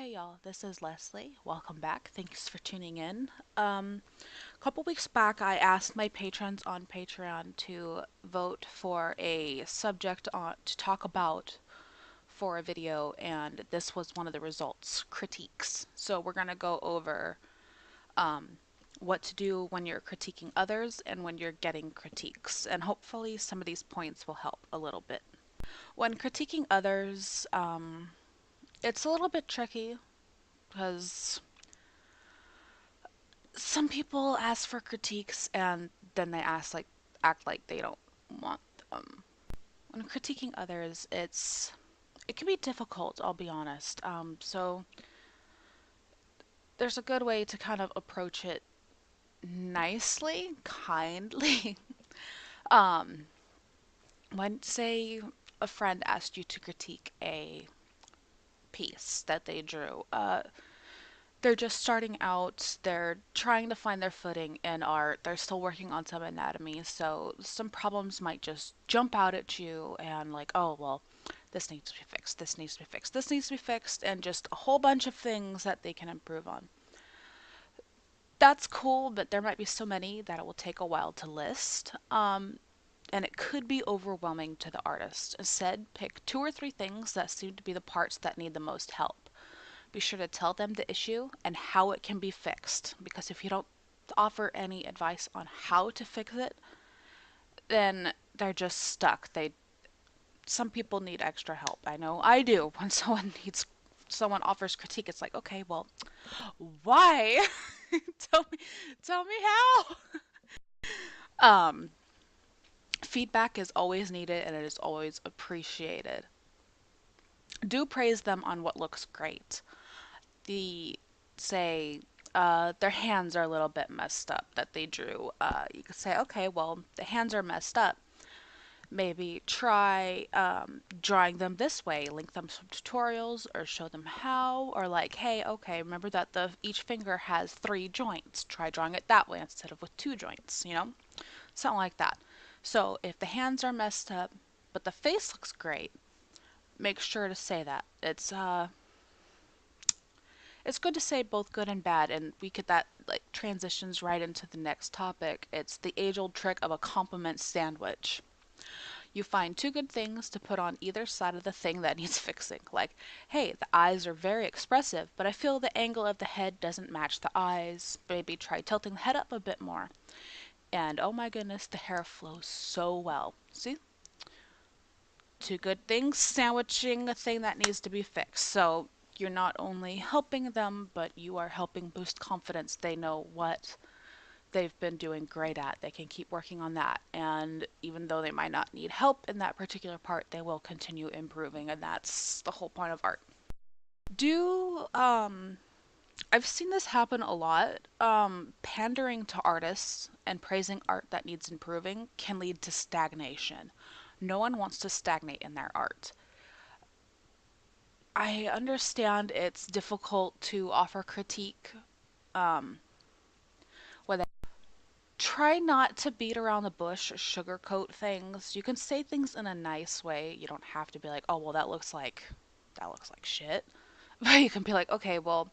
Hey y'all, this is Leslie. Welcome back. Thanks for tuning in. A couple weeks back, I asked my patrons on Patreon to vote for a subject to talk about for a video, and this was one of the results, critiques. So we're gonna go over what to do when you're critiquing others and when you're getting critiques, and hopefully some of these points will help a little bit. When critiquing others, it's a little bit tricky because some people ask for critiques and then they act like they don't want them. When critiquing others, it can be difficult, I'll be honest. So there's a good way to kind of approach it nicely, kindly. um, when say a friend asked you to critique a piece that they drew, they're just starting out, they're trying to find their footing in art, they're still working on some anatomy, so some problems might just jump out at you and like, oh, well, this needs to be fixed, this needs to be fixed, this needs to be fixed, and just a whole bunch of things that they can improve on. That's cool, but there might be so many that it will take a while to list. And it could be overwhelming to the artist. Instead, pick two or three things that seem to be the parts that need the most help. Be sure to tell them the issue and how it can be fixed, because if you don't offer any advice on how to fix it, then they're just stuck. Some people need extra help. I know I do. When someone offers critique, it's like, okay, well, why? tell me tell me how. Um Feedback is always needed and it is always appreciated. Do praise them on what looks great. The say their hands are a little bit messed up that they drew. You could say, okay, well, the hands are messed up. Maybe try drawing them this way. Link them some tutorials or show them how. Or like, hey, okay, remember that each finger has 3 joints. Try drawing it that way instead of with 2 joints. Something like that. So if the hands are messed up, but the face looks great, make sure to say that. It's good to say both good and bad, and we could that like transitions right into the next topic. It's the age-old trick of a compliment sandwich. You find two good things to put on either side of the thing that needs fixing. Like, hey, the eyes are very expressive, but I feel the angle of the head doesn't match the eyes. Maybe try tilting the head up a bit more. And oh my goodness, the hair flows so well. See? Two good things sandwiching a thing that needs to be fixed. So you're not only helping them, but you are helping boost confidence. They know what they've been doing great at. They can keep working on that. And even though they might not need help in that particular part, they will continue improving. And that's the whole point of art. Do, I've seen this happen a lot. Pandering to artists and praising art that needs improving can lead to stagnation. No one wants to stagnate in their art. I understand it's difficult to offer critique. Um, whether Try not to beat around the bush or sugarcoat things. You can say things in a nice way. You don't have to be like, "Oh, well, that looks like shit." But you can be like, "Okay, well,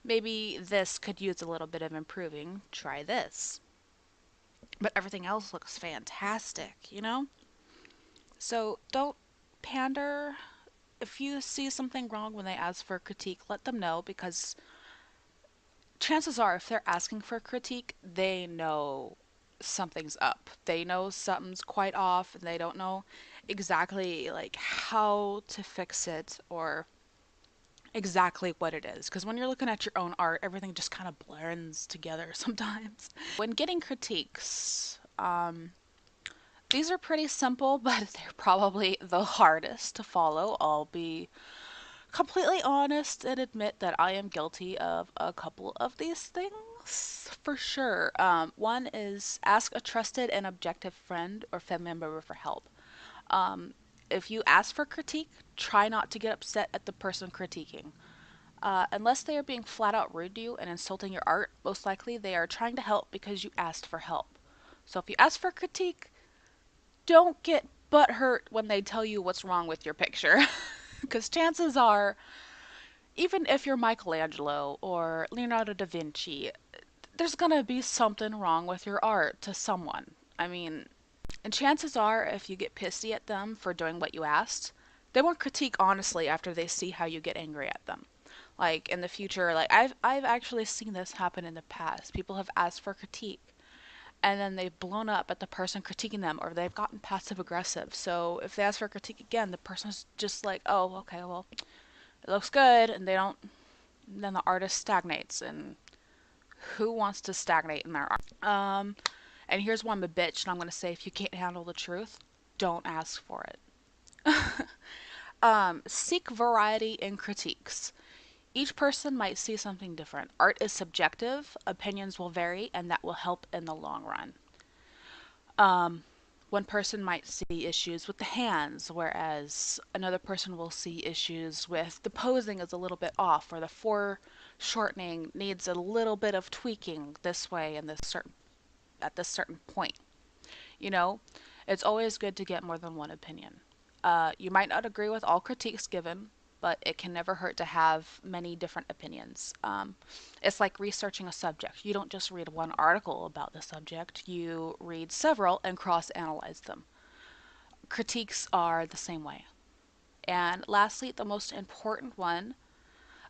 maybe this could use a little bit of improving. Try this." But everything else looks fantastic. So don't pander. If you see something wrong when they ask for critique, let them know, because chances are if they're asking for critique, they know something's up. They know something's quite off and they don't know exactly like how to fix it or exactly what it is. Because when you're looking at your own art, everything just kind of blends together sometimes. When getting critiques, these are pretty simple, but they're probably the hardest to follow. I'll be completely honest and admit that I am guilty of a couple of these things for sure. One is ask a trusted and objective friend or family member for help. Um, if you ask for critique, try not to get upset at the person critiquing. Unless they are being flat out rude to you and insulting your art, most likely they are trying to help because you asked for help. So if you ask for critique, don't get butthurt when they tell you what's wrong with your picture. Because chances are even if you're Michelangelo or Leonardo da Vinci, there's gonna be something wrong with your art to someone. I mean, and chances are, if you get pissy at them for doing what you asked, they won't critique honestly after they see how you get angry at them. Like in the future, like I've actually seen this happen in the past. People have asked for critique and then they've blown up at the person critiquing them, or they've gotten passive aggressive. So if they ask for critique again, the person's just like, "Oh, okay, well, it looks good," and they don't. Then the artist stagnates, and who wants to stagnate in their art? And here's why I'm a bitch, and I'm gonna say, if you can't handle the truth, don't ask for it. Seek variety in critiques. Each person might see something different. Art is subjective, opinions will vary, and that will help in the long run. One person might see issues with the hands, whereas another person will see issues with the posing is a little bit off, or the foreshortening needs a little bit of tweaking this way and this certain at this certain point. You know, it's always good to get more than one opinion. You might not agree with all critiques given, but it can never hurt to have many different opinions. It's like researching a subject. You don't just read one article about the subject, you read several and cross analyze them. Critiques are the same way. And lastly, the most important one,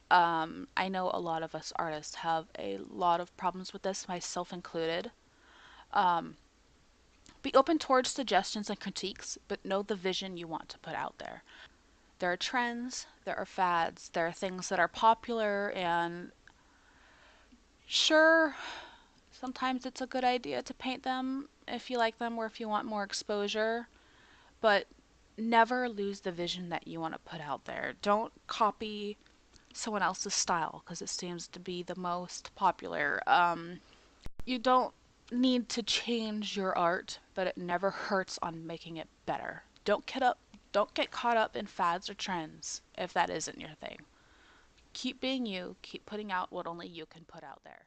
I know a lot of us artists have a lot of problems with this, myself included. Be open towards suggestions and critiques, but know the vision you want to put out there. There are trends, there are fads, there are things that are popular, and sure, sometimes it's a good idea to paint them if you like them or if you want more exposure, but never lose the vision that you want to put out there. Don't copy someone else's style because it seems to be the most popular. You don't need to change your art, but it never hurts on making it better. Don't get caught up in fads or trends if that isn't your thing. Keep being you, keep putting out what only you can put out there.